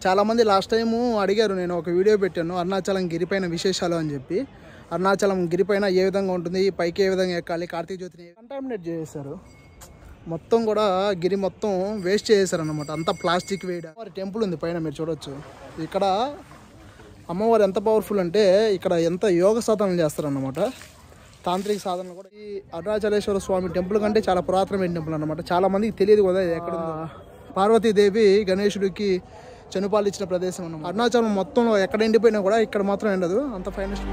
చాలామంది last time అడిగారు, నేను ఒక వీడియో పెట్టాను అరుణాచలం గిరిపైన విశేషాలు అని చెప్పి. అరుణాచలం గిరిపైన ఏ విధంగా ఉంటుంది, పైకి ఏ విధంగా ఎక్కాలి, కార్తీక జ్యోతిని కంటామినేట్ చేసేసారు. మొత్తం కూడా గిరి మొత్తం వేస్ట్ చేసేసారు అన్నమాట. అంతా ప్లాస్టిక్ వేయడం. మరి టెంపుల్ ఉంది పైన, మీరు చూడొచ్చు. ఇక్కడ అమ్మవారు ఎంత పవర్ఫుల్ అంటే ఇక్కడ ఎంత యోగ సాధనలు చేస్తారన్నమాట. తాంత్రిక సాధనలు కూడా. ఈ అరుణాచలేశ్వర స్వామి టెంపుల్ కంటే చాలా పురాతనమైన టెంపుల్ అన్నమాట. చాలా మందికి తెలియదు కదా ఎక్కడ పార్వతీదేవి గణేశుడికి చనుపాలు ఇచ్చిన ప్రదేశం అన్నమాట. అరుణాచలం మొత్తంలో ఎక్కడ ఎండిపోయినా కూడా ఇక్కడ మాత్రం ఎండదు. అంత ఫైనెస్ట్.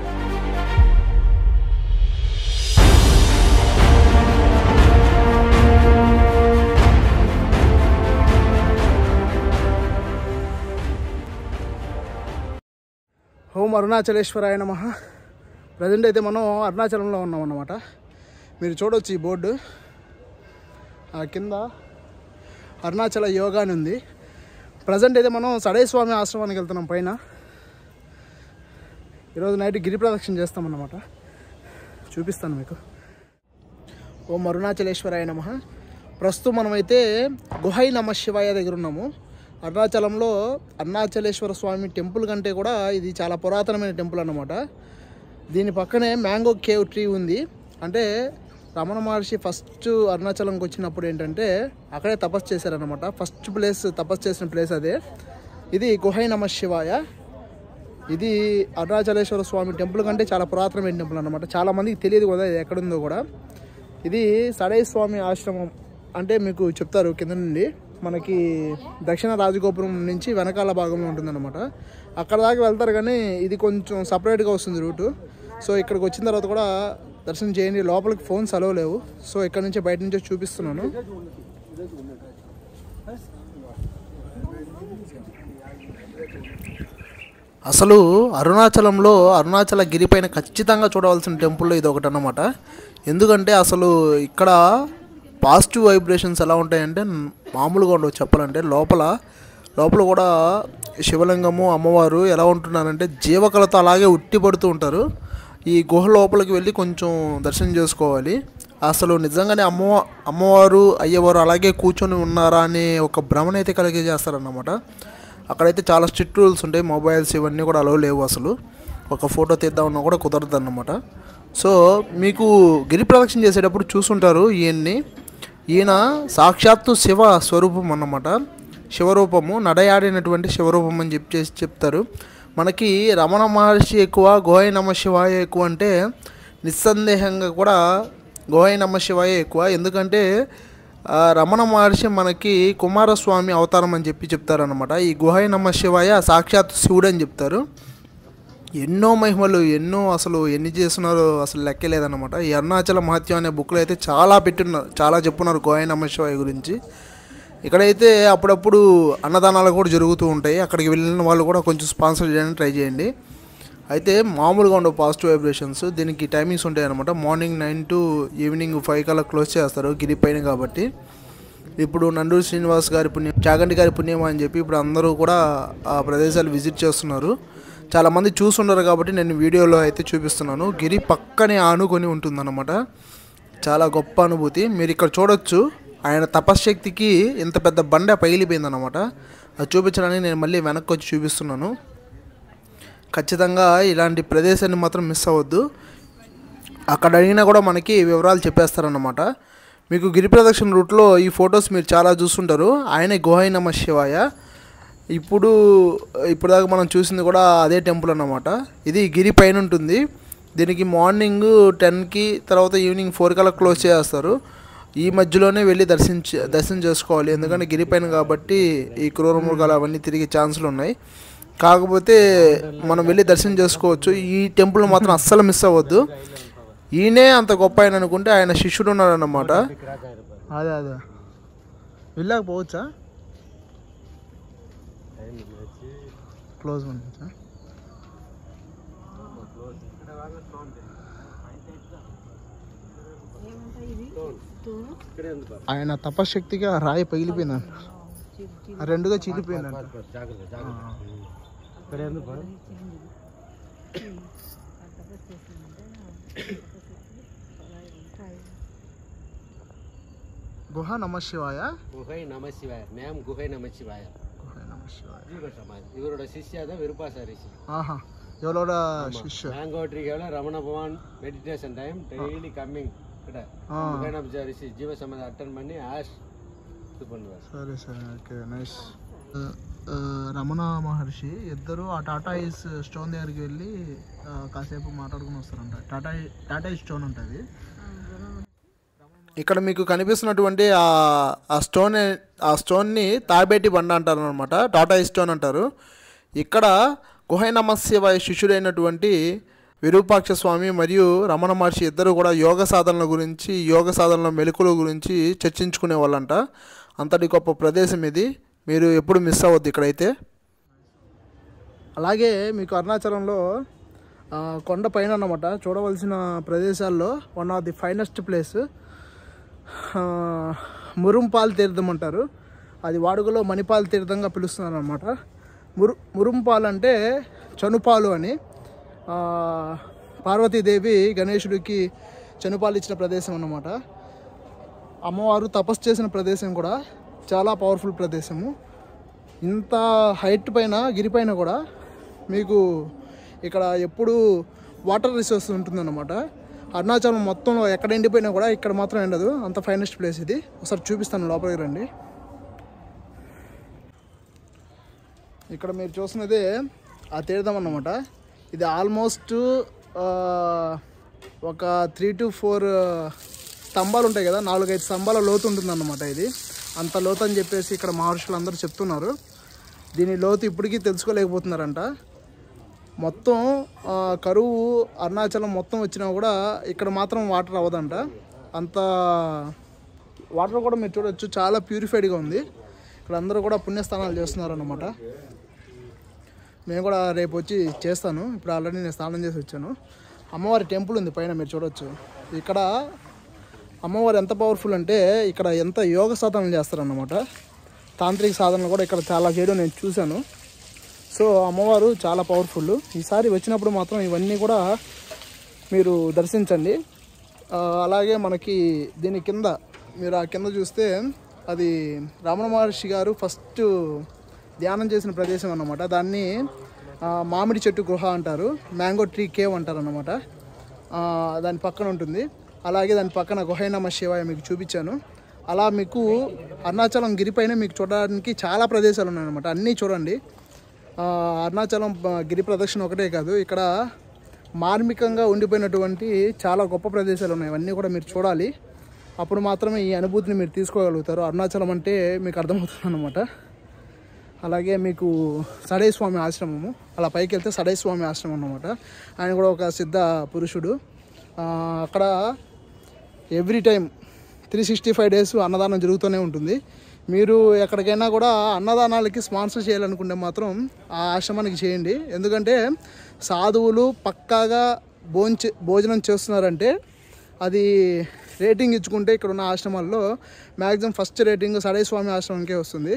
ఓం అరుణాచలేశ్వరాయ నమః. ప్రజెంట్ అయితే మనం అరుణాచలంలో ఉన్నాం అన్నమాట. మీరు చూడవచ్చు ఈ బోర్డు. ఆ కింద అరుణాచల యోగా అని ఉంది. ప్రజెంట్ అయితే మనం సడై స్వామి ఆశ్రమానికి వెళ్తున్నాం పైన. ఈరోజు నైట్ గిరి ప్రదక్షిణ చేస్తామన్నమాట. చూపిస్తాను మీకు. ఓం అరుణాచలేశ్వరాయ నమః. ప్రస్తుతం మనమైతే గుహై నమ శివాయ దగ్గర ఉన్నాము. అరుణాచలంలో అరుణాచలేశ్వర స్వామి టెంపుల్ కంటే కూడా ఇది చాలా పురాతనమైన టెంపుల్ అన్నమాట. దీని పక్కనే మ్యాంగో కేవ్ ట్రీ ఉంది. అంటే రమణ మహర్షి ఫస్ట్ అరుణాచలంకి వచ్చినప్పుడు ఏంటంటే అక్కడే తపస్సు చేశారనమాట. ఫస్ట్ ప్లేస్ తపస్సు చేసిన ప్లేస్ అదే. ఇది గుహై నమ శివాయ. ఇది అరుణాచలేశ్వర స్వామి టెంపుల్ కంటే చాలా పురాతనమైన టెంపుల్ అన్నమాట. చాలామందికి తెలియదు కదా ఇది ఎక్కడుందో కూడా. ఇది సడై స్వామి ఆశ్రమం అంటే మీకు చెప్తారు. కింద నుండి మనకి దక్షిణ రాజగోపురం నుంచి వెనకాల భాగంలో ఉంటుందన్నమాట. అక్కడ దాకా వెళ్తారు కానీ ఇది కొంచెం సపరేట్గా వస్తుంది రూటు. సో ఇక్కడికి వచ్చిన తర్వాత కూడా దర్శనం చేయండి. లోపలికి ఫోన్స్ అలవ్ లేవు. సో ఇక్కడ నుంచి బయట నుంచే చూపిస్తున్నాను. అసలు అరుణాచలంలో అరుణాచల గిరిపైన ఖచ్చితంగా చూడవలసిన టెంపుల్లో ఇది ఒకటి అన్నమాట. ఎందుకంటే అసలు ఇక్కడ పాజిటివ్ వైబ్రేషన్స్ ఎలా ఉంటాయంటే మామూలుగా ఉండవు చెప్పాలంటే. లోపల కూడా శివలింగము అమ్మవారు ఎలా ఉంటున్నారంటే జీవకళతో అలాగే ఉట్టిపడుతూ ఉంటారు. ఈ గుహ లోపలికి వెళ్ళి కొంచెం దర్శనం చేసుకోవాలి. అసలు నిజంగానే అమ్మవారు అయ్యవారు అలాగే కూర్చొని ఉన్నారా అనే ఒక భ్రమనైతే కలిగజేస్తారన్నమాట. అక్కడైతే చాలా స్ట్రిక్ట్ రూల్స్ ఉంటాయి. మొబైల్స్ ఇవన్నీ కూడా అలవ్ లేవు. అసలు ఒక ఫోటో తీద్దామన్నా కూడా కుదరదు అన్నమాట. సో మీకు గిరి ప్రదక్షిణ చేసేటప్పుడు చూసుంటారు ఈయన సాక్షాత్తు శివ స్వరూపం అన్నమాట. శివరూపము, నడయాడినటువంటి శివరూపం అని చెప్తారు. మనకి రమణ మహర్షి ఎక్కువ, గుహై నమ శివాయ ఎక్కువ అంటే నిస్సందేహంగా కూడా గుహై నమ శివాయ ఎక్కువ. ఎందుకంటే రమణ మహర్షి మనకి కుమారస్వామి అవతారం అని చెప్తారనమాట. ఈ గుహై నమ శివాయ సాక్షాత్ శివుడు అని చెప్తారు. ఎన్నో మహిమలు అసలు ఎన్ని చేస్తున్నారో అసలు లెక్కే లేదన్నమాట. ఈ అరుణాచల మహత్యం అనే బుక్లో అయితే చాలా చెప్పున్నారు గుహై నమ శివాయ గురించి. ఇక్కడైతే అప్పుడప్పుడు అన్నదానాలు కూడా జరుగుతూ ఉంటాయి. అక్కడికి వెళ్ళిన వాళ్ళు కూడా కొంచెం స్పాన్సర్ చేయడానికి ట్రై చేయండి. అయితే మామూలుగా ఉండవు పాజిటివ్ వైబ్రేషన్స్. దీనికి టైమింగ్స్ ఉంటాయి అన్నమాట. మార్నింగ్ 9 to ఈవినింగ్ 5 కల్లా క్లోజ్ చేస్తారు గిరి పైన కాబట్టి. ఇప్పుడు నండూరి శ్రీనివాస్ గారి పుణ్యం, చాగంటి గారి పుణ్యం అని చెప్పి ఇప్పుడు అందరూ కూడా ఆ ప్రదేశాలు విజిట్ చేస్తున్నారు. చాలామంది చూస్తున్నారు కాబట్టి నేను వీడియోలో అయితే చూపిస్తున్నాను. గిరి పక్కనే ఆనుకొని ఉంటుందన్నమాట. చాలా గొప్ప అనుభూతి. మీరు ఇక్కడ చూడొచ్చు. ఆయన తపశ్శక్తికి ఇంత పెద్ద బండ పగిలిపోయిందన్నమాట. అది చూపించడానికి నేను మళ్ళీ వెనక్కి వచ్చి చూపిస్తున్నాను. ఖచ్చితంగా ఇలాంటి ప్రదేశాన్ని మాత్రం మిస్ అవ్వద్దు. అక్కడ అడిగినా కూడా మనకి వివరాలు చెప్పేస్తారన్నమాట. మీకు గిరి ప్రదక్షిణ రూట్లో ఈ ఫొటోస్ మీరు చాలా చూస్తుంటారు. ఆయనే గుహై నమ శివాయ. ఇప్పుడు దాకా మనం చూసింది కూడా అదే టెంపుల్ అన్నమాట. ఇది గిరి పైన ఉంటుంది. దీనికి మార్నింగ్ 10కి తర్వాత ఈవినింగ్ 4 కల్లా క్లోజ్ చేస్తారు. ఈ మధ్యలోనే వెళ్ళి దర్శనం చేసుకోవాలి. ఎందుకంటే గిరి పైన కాబట్టి ఈ క్రూర మృగాలు అవన్నీ తిరిగే ఛాన్సులు ఉన్నాయి. కాకపోతే మనం వెళ్ళి దర్శనం చేసుకోవచ్చు. ఈ టెంపుల్ మాత్రం అస్సలు మిస్ అవ్వద్దు. ఈయనే అంత గొప్ప ఆయన అనుకుంటే ఆయన శిష్యుడు ఉన్నాడన్నమాట. అదే వెళ్ళకపోవచ్చా? క్లోజ్ ఆయన తపశక్తికి ఆ రాయి పగిలిపోయిందంట. ఆ రెండుగా చీలిపోయిందంట. గుహ నమ శివాయ. గుహై నమ శివాయ. మేము గుహై నమ శివాయ. గుహై నమ ஜீவ சமாதி இவரோட சிஷ்யா தான் விருப்பாசா ரிஷி. இவரோட சிஷ்யா. மேங்கோ ட்ரீல ரமண பகவான் மெடிடேஷன் டைம் டெய்லி கம்மிங் கிட்ட முகேனபஜா ரிஷி ஜீவ சமாதி அட்டெண்ட் பண்ணி ஆஷ் இது பண்ணுவார். సరే సరే ఓకే నైస్. రమణ మహర్షి ఇద్దరు ఆ టాటాయిస్ స్టోన్ దగ్గరికి వెళ్ళి కాసేపు మాట్లాడుకుని వస్తారంట. టాటాయిస్ స్టోన్ ఉంటుంది ఇక్కడ మీకు కనిపిస్తున్నటువంటి ఆ స్టోన్ని తాబేటి బండ అంటారు అనమాట. టాటాయిస్ స్టోన్ అంటారు. ఇక్కడ గుహై నమశివాయ శిష్యుడైనటువంటి విరూపాక్ష స్వామి మరియు రమణ మహర్షి ఇద్దరు కూడా యోగ సాధనల గురించి, యోగ సాధనల మెలకుల గురించి చర్చించుకునే వాళ్ళంట. అంతటి గొప్ప ప్రదేశం ఇది. మీరు ఎప్పుడు మిస్ అవ్వద్దు ఇక్కడైతే. అలాగే మీకు అరుణాచలంలో కొండ పైన అన్నమాట చూడవలసిన ప్రదేశాల్లో one of the finest place Murumpal తీర్థం అంటారు. అది వాడుకలో మణిపాల్ తీర్థంగా పిలుస్తున్నారు అన్నమాట. మురుంపాల్ అంటే చనుపాలు అని. పార్వతీదేవి గణేశుడికి చనుపాలు ఇచ్చిన ప్రదేశం అన్నమాట. అమ్మవారు తపస్సు చేసిన ప్రదేశం కూడా చాలా పవర్ఫుల్ ప్రదేశము. ఇంత హైట్ పైన గిరిపైన కూడా మీకు ఇక్కడ ఎప్పుడు వాటర్ రిసోర్స్ ఉంటుందన్నమాట. అరుణాచలం మొత్తంలో ఎక్కడ ఎండిపోయినా కూడా ఇక్కడ మాత్రం ఎండదు. అంత ఫైనెస్ట్ ప్లేస్ ఇది. ఒకసారి చూపిస్తాను, లోపలికి రండి. ఇక్కడ మీరు చూస్తున్నదే ఆ తీర్థం అన్నమాట. ఇది ఆల్మోస్ట్ ఒక 3 to 4 స్తంభాలు ఉంటాయి కదా, 4-5 స్తంభాల లోతు ఉంటుందన్నమాట. ఇది అంత లోతు అని చెప్పేసి ఇక్కడ మహర్షులు అందరూ చెప్తున్నారు. దీని లోతు ఇప్పటికీ తెలుసుకోలేకపోతున్నారంట. మొత్తం కరువు అరుణాచలం మొత్తం వచ్చినా కూడా ఇక్కడ మాత్రం వాటర్ అవ్వదంట. అంత వాటర్ కూడా మీరు చూడవచ్చు, చాలా ప్యూరిఫైడ్గా ఉంది. ఇక్కడ అందరూ కూడా పుణ్యస్నానాలు చేస్తున్నారు అన్నమాట. నేను కూడా రేపు వచ్చి చేస్తాను. ఇప్పుడు ఆల్రెడీ నేను స్నానం చేసి వచ్చాను. అమ్మవారి టెంపుల్ ఉంది పైన, మీరు చూడవచ్చు. ఇక్కడ అమ్మవారు ఎంత పవర్ఫుల్ అంటే ఇక్కడ ఎంత యోగ సాధనలు చేస్తారన్నమాట. తాంత్రిక సాధనలు కూడా ఇక్కడ చాలా చేయడం నేను చూశాను. సో అమ్మవారు చాలా పవర్ఫుల్. ఈసారి వచ్చినప్పుడు మాత్రం ఇవన్నీ కూడా మీరు దర్శించండి. అలాగే మనకి దీని కింద మీరు ఆ కింద చూస్తే అది రమణ మహర్షి గారు ఫస్ట్ ధ్యానం చేసిన ప్రదేశం అన్నమాట. దాన్ని మామిడి చెట్టు గుహ అంటారు, మ్యాంగో ట్రీ కేవ్ అంటారు అన్నమాట. దాని పక్కన ఉంటుంది. అలాగే దాని పక్కన గుహై నమ శివాయ మీకు చూపించాను. అలా మీకు అరుణాచలం గిరిపైన మీకు చూడడానికి చాలా ప్రదేశాలు ఉన్నాయన్నమాట. అన్నీ చూడండి. అరుణాచలం గిరి ప్రదక్షిణ ఒకటే కాదు, ఇక్కడ మార్మికంగా ఉండిపోయినటువంటి చాలా గొప్ప ప్రదేశాలు ఉన్నాయి. అవన్నీ కూడా మీరు చూడాలి. అప్పుడు మాత్రమే ఈ అనుభూతిని మీరు తీసుకోగలుగుతారు. అరుణాచలం అంటే మీకు అర్థమవుతుంది అన్నమాట. అలాగే మీకు సడై స్వామి ఆశ్రమము, అలా పైకి వెళ్తే సడై స్వామి ఆశ్రమం అన్నమాట. ఆయన కూడా ఒక సిద్ధ పురుషుడు. అక్కడ ఎవ్రీ టైం 365 days అన్నదానం జరుగుతూనే ఉంటుంది. మీరు ఎక్కడికైనా కూడా అన్నదానాలకి స్పాన్సర్ చేయాలనుకుంటే మాత్రం ఆ ఆశ్రమానికి చేయండి. ఎందుకంటే సాధువులు పక్కాగా భోజనం చేస్తున్నారంటే అది రేటింగ్ ఇచ్చుకుంటే ఇక్కడ ఉన్న ఆశ్రమాల్లో మ్యాక్సిమం ఫస్ట్ రేటింగ్ సడై స్వామి ఆశ్రమంకే వస్తుంది.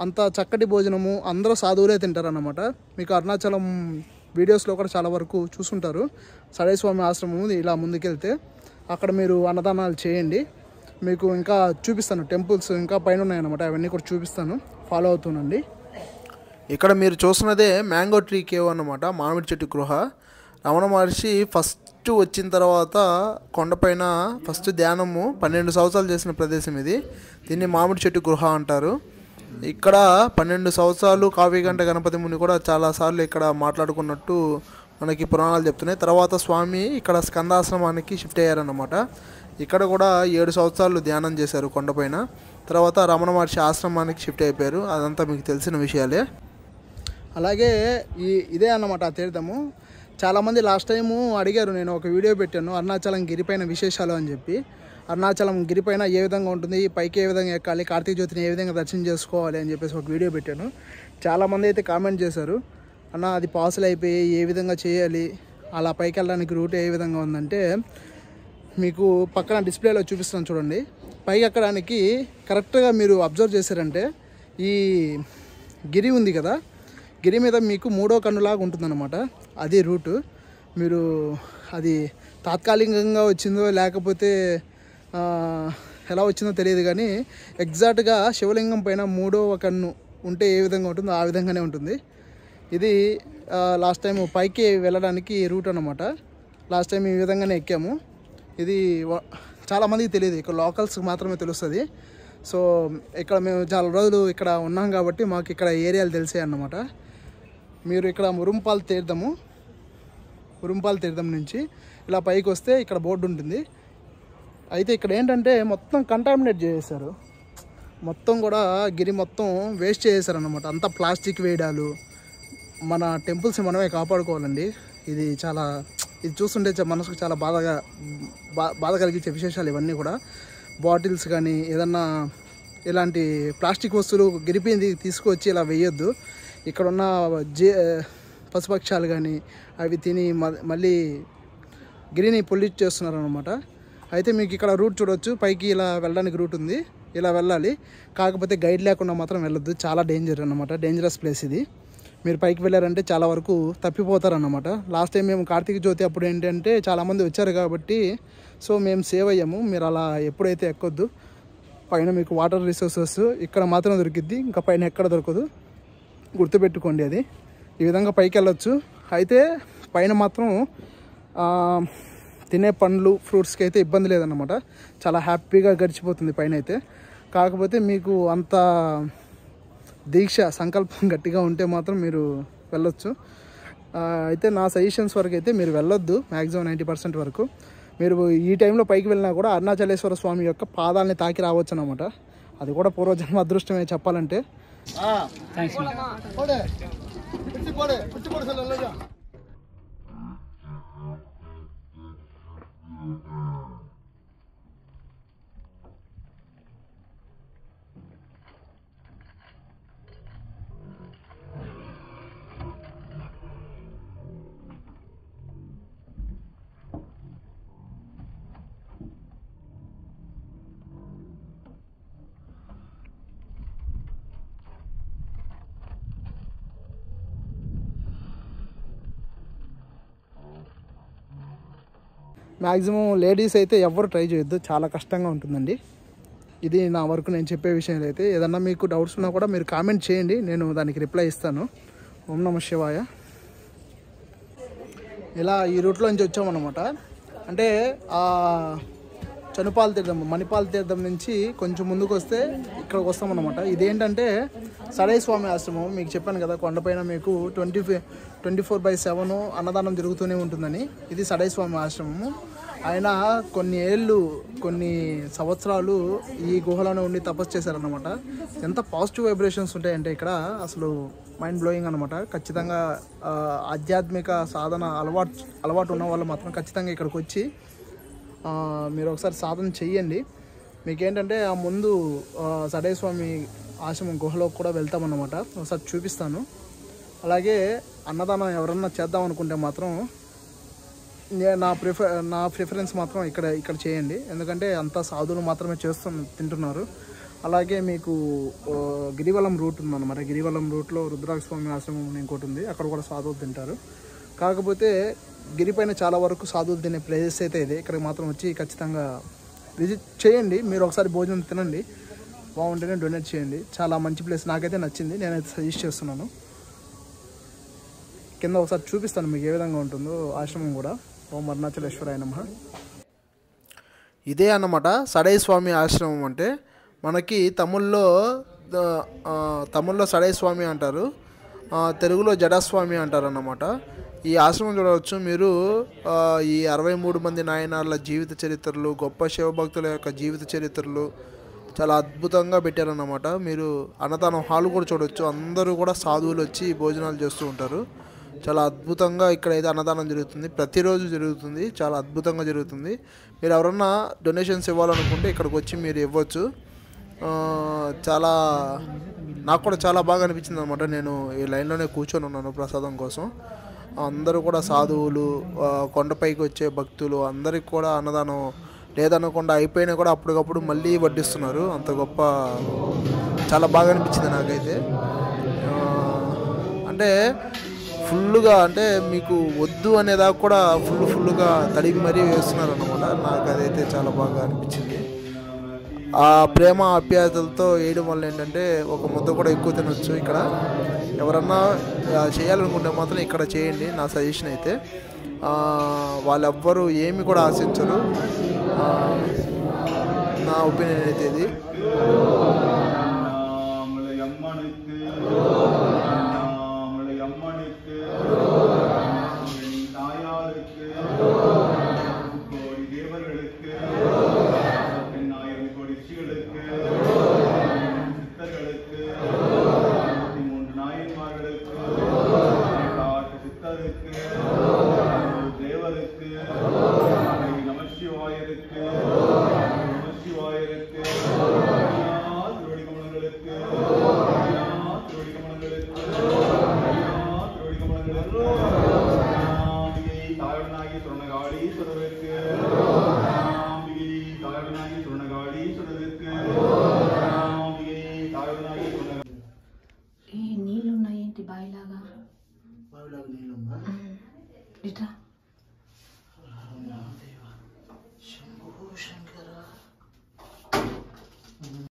అంత చక్కటి భోజనము అందరూ సాధువులే తింటారన్నమాట. మీకు అరుణాచలం వీడియోస్లో కూడా చాలా వరకు చూసుంటారు. సడై స్వామి ఆశ్రమం ఇలా ముందుకెళ్తే అక్కడ మీరు అన్నదానాలు చేయండి. మీకు ఇంకా చూపిస్తాను, టెంపుల్స్ ఇంకా పైన ఉన్నాయన్నమాట. అవన్నీ కూడా చూపిస్తాను, ఫాలో అవుతుండండి. ఇక్కడ మీరు చూస్తున్నదే మ్యాంగో ట్రీ కేవ్ అన్నమాట, మామిడి చెట్టు గృహ. రమణ మహర్షి ఫస్ట్ వచ్చిన తర్వాత కొండపైన ఫస్ట్ ధ్యానము 12 సంవత్సరాలు చేసిన ప్రదేశం ఇది. దీన్ని మామిడి చెట్టు గృహ అంటారు. ఇక్కడ 12 సంవత్సరాలు కావ్యగంట గణపతి ముని కూడా చాలాసార్లు ఇక్కడ మాట్లాడుకున్నట్టు మనకి పురాణాలు చెప్తున్నాయి. తర్వాత స్వామి ఇక్కడ స్కందాశ్రమానికి షిఫ్ట్ అయ్యారన్నమాట. ఇక్కడ కూడా 7 సంవత్సరాలు ధ్యానం చేశారు కొండపైన. తర్వాత రమణ మహర్షి ఆశ్రమానికి షిఫ్ట్ అయిపోయారు. అదంతా మీకు తెలిసిన విషయాలే. అలాగే ఇదే అన్నమాట ఆ తీర్థము. చాలామంది లాస్ట్ టైము అడిగారు, నేను ఒక వీడియో పెట్టాను అరుణాచలం గిరిపైన విశేషాలు అని చెప్పి. అరుణాచలం గిరిపైన ఏ విధంగా ఉంటుంది, పైకి ఏ విధంగా ఎక్కాలి, కార్తీక జ్యోతిని ఏ విధంగా దర్శనం చేసుకోవాలి అని చెప్పేసి ఒక వీడియో పెట్టాను. చాలామంది అయితే కామెంట్ చేశారు, అన్న అది పాసులు అయిపోయి ఏ విధంగా చేయాలి, అలా పైకి వెళ్ళడానికి రూట్ ఏ విధంగా ఉందంటే మీకు పక్కన డిస్ప్లేలో చూపిస్తాను చూడండి. పైకి ఎక్కడానికి కరెక్ట్గా మీరు అబ్జర్వ్ చేశారంటే ఈ గిరి ఉంది కదా, గిరి మీద మీకు 3వ కన్నులాగా ఉంటుందన్నమాట. అది రూటు. మీరు అది తాత్కాలికంగా వచ్చిందో లేకపోతే ఎలా వచ్చిందో తెలియదు, కానీ ఎగ్జాక్ట్గా శివలింగం పైన 3వ కన్ను ఉంటే ఏ విధంగా ఉంటుందో ఆ విధంగానే ఉంటుంది. ఇది లాస్ట్ టైం పైకి వెళ్ళడానికి రూట్ అన్నమాట. లాస్ట్ టైం ఈ విధంగానే ఎక్కాము. ఇది చాలామందికి తెలియదు, ఇక్కడ లోకల్స్కి మాత్రమే తెలుస్తుంది. సో ఇక్కడ మేము చాలా రోజులు ఇక్కడ ఉన్నాం కాబట్టి మాకు ఇక్కడ ఏరియాలు తెలిసాయి అన్నమాట. మీరు ఇక్కడ ఉరుంపాల్ తీర్థం నుంచి ఇలా పైకి వస్తే ఇక్కడ బోర్డు ఉంటుంది. అయితే ఇక్కడ ఏంటంటే మొత్తం కంటామినేట్ చేసేసారు, మొత్తం కూడా గిరి మొత్తం వేస్ట్ చేసేసారు అన్నమాట. అంతా ప్లాస్టిక్ వేయడాలు. మన టెంపుల్స్ని మనమే కాపాడుకోవాలండి. ఇది చూస్తుంటే మనసుకు చాలా బాధ కలిగించే విశేషాలు ఇవన్నీ కూడా. బాటిల్స్ కానీ ఏదన్నా ఇలాంటి ప్లాస్టిక్ వస్తువులు గిరిపోయింది తీసుకువచ్చి ఇలా వేయొద్దు. ఇక్కడున్న పశుపక్షాలు కానీ అవి తిని మళ్ళీ గిరిని పొల్యూట్ చేస్తున్నారు అనమాట. అయితే మీకు ఇక్కడ రూట్ చూడవచ్చు, పైకి ఇలా వెళ్ళడానికి రూట్ ఉంది, ఇలా వెళ్ళాలి. కాకపోతే గైడ్ లేకుండా మాత్రం వెళ్ళొద్దు, చాలా డేంజర్ అన్నమాట, డేంజరస్ ప్లేస్ ఇది. మీరు పైకి వెళ్ళారంటే చాలా వరకు తప్పిపోతారన్నమాట. లాస్ట్ టైం మేము కార్తీక జ్యోతి అప్పుడు ఏంటంటే చాలామంది వచ్చారు కాబట్టి సో మేము సేవ్ అయ్యాము. మీరు అలా ఎప్పుడైతే ఎక్కొద్దు. పైన మీకు వాటర్ రిసోర్సెస్ ఇక్కడ మాత్రం దొరికిద్ది, ఇంకా పైన ఎక్కడ దొరకదు, గుర్తుపెట్టుకోండి. అది ఈ విధంగా పైకి వెళ్ళొచ్చు. అయితే పైన మాత్రం తినే పండ్లు ఫ్రూట్స్కి అయితే ఇబ్బంది లేదన్నమాట, చాలా హ్యాపీగా గడిచిపోతుంది పైన అయితే. కాకపోతే మీకు అంత సంకల్పం గట్టిగా ఉంటే మాత్రం మీరు వెళ్ళొచ్చు. అయితే నా సజెషన్స్ వరకు అయితే మీరు వెళ్ళొద్దు, మ్యాక్సిమం 90% వరకు. మీరు ఈ టైంలో పైకి వెళ్ళినా కూడా అరుణాచలేశ్వర స్వామి యొక్క పాదాలని తాకి రావచ్చు అన్నమాట. అది కూడా పూర్వజన్మ అదృష్టమే చెప్పాలంటే. మ్యాక్సిమం లేడీస్ అయితే ఎవరు ట్రై చేయొద్దు, చాలా కష్టంగా ఉంటుందండి. ఇది నా వరకు నేను చెప్పే విషయాలు. అయితే ఏదన్నా మీకు డౌట్స్ ఉన్నా కూడా మీరు కామెంట్ చేయండి, నేను దానికి రిప్లై ఇస్తాను. ఓం నమః శివాయ. ఇలా ఈ రూట్లో నుంచి వచ్చామన్నమాట. అంటే మణిపాల్ తీర్థం నుంచి కొంచెం ముందుకు వస్తే ఇక్కడికి వస్తామన్నమాట. ఇదేంటంటే సడై స్వామి ఆశ్రమం. మీకు చెప్పాను కదా కొండపైన మీకు 24/7 అన్నదానం జరుగుతూనే ఉంటుందని. ఇది సడై స్వామి ఆశ్రమము. ఆయన కొన్ని సంవత్సరాలు ఈ గుహలోనే ఉండి తపస్సు చేశారన్నమాట. ఎంత పాజిటివ్ వైబ్రేషన్స్ ఉంటాయంటే ఇక్కడ అసలు మైండ్ బ్లోయింగ్ అనమాట. ఖచ్చితంగా ఆధ్యాత్మిక సాధన అలవాటు ఉన్న వాళ్ళు మాత్రం ఖచ్చితంగా ఇక్కడికి వచ్చి మీరు ఒకసారి సాధన చెయ్యండి. మీకేంటంటే ఆ ముందు సడై స్వామి ఆశ్రమం గుహలోకి కూడా వెళ్తామన్నమాట, ఒకసారి చూపిస్తాను. అలాగే అన్నదానం ఎవరన్నా చేద్దాం అనుకుంటే మాత్రం నా ప్రిఫరెన్స్ మాత్రం ఇక్కడ చేయండి. ఎందుకంటే అంతా సాధువులు మాత్రమే తింటున్నారు. అలాగే మీకు గిరివలం రూట్ ఉందన్నమాట. గిరివలం రూట్లో రుద్రాక్ష స్వామి ఆశ్రమం ఇంకోటి ఉంది, అక్కడ కూడా సాధువులు తింటారు. కాకపోతే గిరిపైన చాలా వరకు సాధువులు తినే ప్లేసెస్ అయితే ఇది. ఇక్కడికి మాత్రం వచ్చి ఖచ్చితంగా విజిట్ చేయండి. మీరు ఒకసారి భోజనం తినండి, బాగుంటేనే డొనేట్ చేయండి. చాలా మంచి ప్లేస్, నాకైతే నచ్చింది, నేనైతే సజెస్ట్ చేస్తున్నాను. కింద ఒకసారి చూపిస్తాను మీకు ఏ విధంగా ఉంటుందో ఆశ్రమం కూడా. ఓం అరుణాచలేశ్వరాయ నమః. ఇదే అన్నమాట సడై స్వామి ఆశ్రమం అంటే. మనకి తమిళ్లో సడై స్వామి అంటారు, తెలుగులో జడస్వామి అంటారు అన్నమాట. ఈ ఆశ్రమం చూడవచ్చు మీరు. ఈ 63 మంది నాయనార్ల జీవిత చరిత్రలు, గొప్ప శివభక్తుల యొక్క జీవిత చరిత్రలు చాలా అద్భుతంగా పెట్టారన్నమాట. మీరు అన్నదానం హాల్ కూడా చూడవచ్చు. అందరూ కూడా సాధువులు వచ్చి భోజనాలు చేస్తూ ఉంటారు. చాలా అద్భుతంగా ఇక్కడైతే అన్నదానం జరుగుతుంది, ప్రతిరోజు జరుగుతుంది, చాలా అద్భుతంగా జరుగుతుంది. మీరు ఎవరన్నా డొనేషన్స్ ఇవ్వాలనుకుంటే ఇక్కడికి వచ్చి మీరు ఇవ్వచ్చు. నాకు కూడా చాలా బాగా అనిపించింది అనమాట. నేను ఈ లైన్లోనే కూర్చొని ఉన్నాను ప్రసాదం కోసం. అందరూ కూడా సాధువులు, కొండపైకి వచ్చే భక్తులు అందరికి కూడా అన్నదానం లేదనకుండా అయిపోయినా కూడా అప్పటికప్పుడు మళ్ళీ వడ్డిస్తున్నారు. అంత గొప్ప, చాలా బాగా అనిపించింది నాకైతే. అంటే ఫుల్గా, అంటే మీకు వద్దు అనేదాకా కూడా ఫుల్గా తడిగి మరీ వేస్తున్నారు అన్నమాట. నాకు అదైతే చాలా బాగా అనిపించింది. ఆ ప్రేమ ఆప్యాయతలతో వేయడం వల్ల ఏంటంటే ఒక ముద్ద కూడా ఎక్కువ తినొచ్చు. ఇక్కడ ఎవరన్నా చేయాలనుకుంటే మాత్రం ఇక్కడ చేయండి, నా సజెషన్ అయితే. వాళ్ళెవ్వరూ ఏమి కూడా ఆశించరు, నా ఒపీనియన్ అయితే ఇది. నీళ్ళు ఉన్నాయి ఏంటి బావిలాగా? బావిలాగా నీళ్ళు ఉందా? ఇట్లా